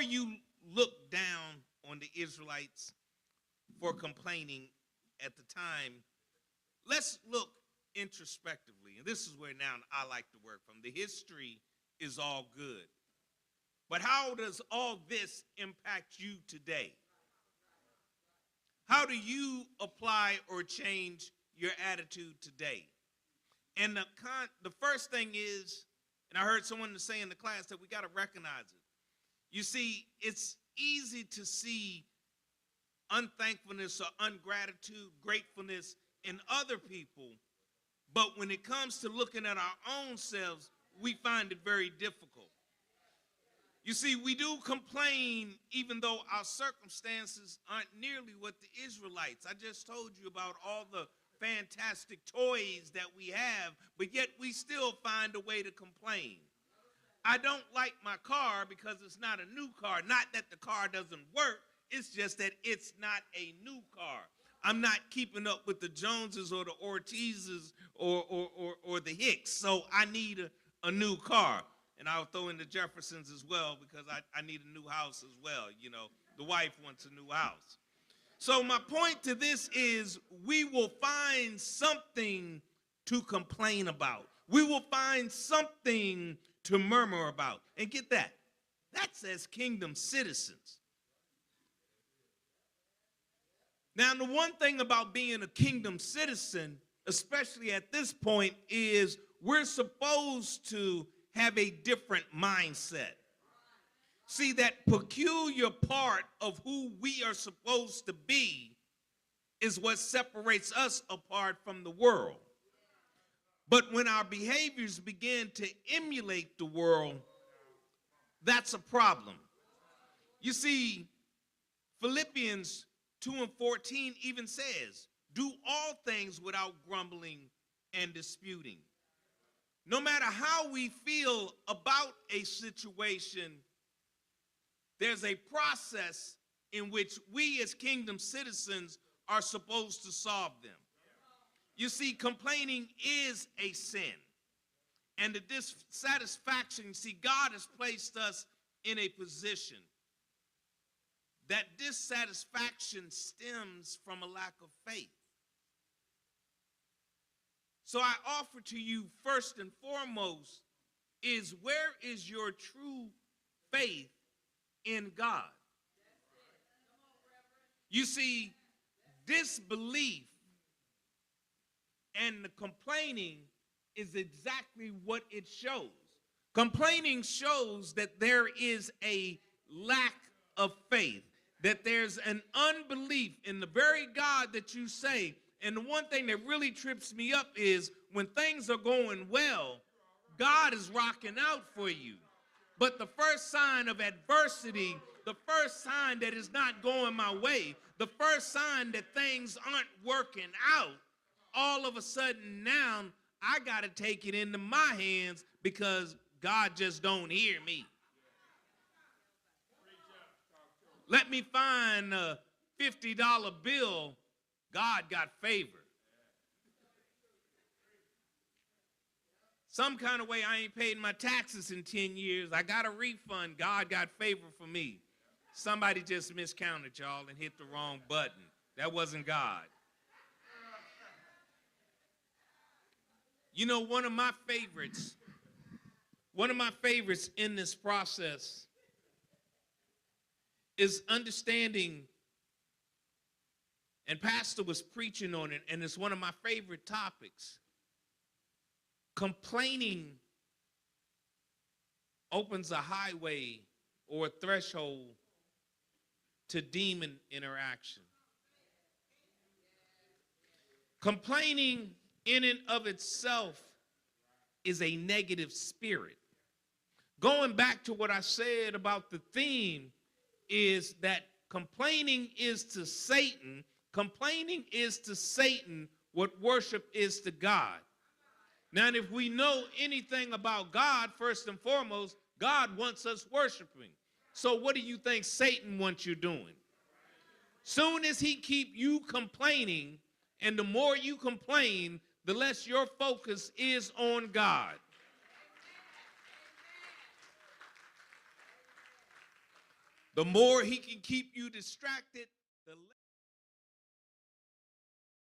you look down on the Israelites for complaining at the time, let's look introspectively. And this is where now I like to work from. The history is all good. But how does all this impact you today? How do you apply or change your attitude today? And the first thing is, and I heard someone say in the class that we got to recognize it. You see, it's easy to see unthankfulness or ungratitude, gratefulness in other people, but when it comes to looking at our own selves, we find it very difficult. You see, we do complain even though our circumstances aren't nearly what the Israelites. I just told you about all the fantastic toys that we have, but yet we still find a way to complain. I don't like my car because it's not a new car. Not that the car doesn't work, it's just that it's not a new car. I'm not keeping up with the Joneses or the Ortizes or the Hicks, so I need a new car. And I'll throw in the Jeffersons as well because I need a new house as well. You know, the wife wants a new house. So my point to this is we will find something to complain about. We will find something to murmur about. And get that. That's as kingdom citizens. Now, the one thing about being a kingdom citizen, especially at this point, is we're supposed to have a different mindset. See, that peculiar part of who we are supposed to be is what separates us apart from the world. But when our behaviors begin to emulate the world, that's a problem. You see, Philippians 2:14 even says, do all things without grumbling and disputing. No matter how we feel about a situation, there's a process in which we as kingdom citizens are supposed to solve them. You see, complaining is a sin. And the dissatisfaction, see, God has placed us in a position that dissatisfaction stems from a lack of faith. So I offer to you first and foremost is where is your true faith in God? You see, disbelief and the complaining is exactly what it shows. Complaining shows that there is a lack of faith, that there's an unbelief in the very God that you say. And the one thing that really trips me up is when things are going well, God is rocking out for you. But the first sign of adversity, the first sign that it's not going my way, the first sign that things aren't working out, all of a sudden now I got to take it into my hands because God just don't hear me. Let me find a $50 bill. God got favor. Some kind of way I ain't paid my taxes in 10 years. I got a refund. God got favor for me. Somebody just miscounted, y'all, and hit the wrong button. That wasn't God. You know, one of my favorites in this process is understanding, and Pastor was preaching on it, and it's one of my favorite topics. Complaining opens a highway or a threshold to demon interaction. Complaining in and of itself is a negative spirit. Going back to what I said about the theme is that complaining is to Satan. Complaining is to Satan what worship is to God. Now, if we know anything about God, first and foremost, God wants us worshiping. So what do you think Satan wants you doing? Soon as he keep you complaining, and the more you complain, the less your focus is on God. The more he can keep you distracted, the less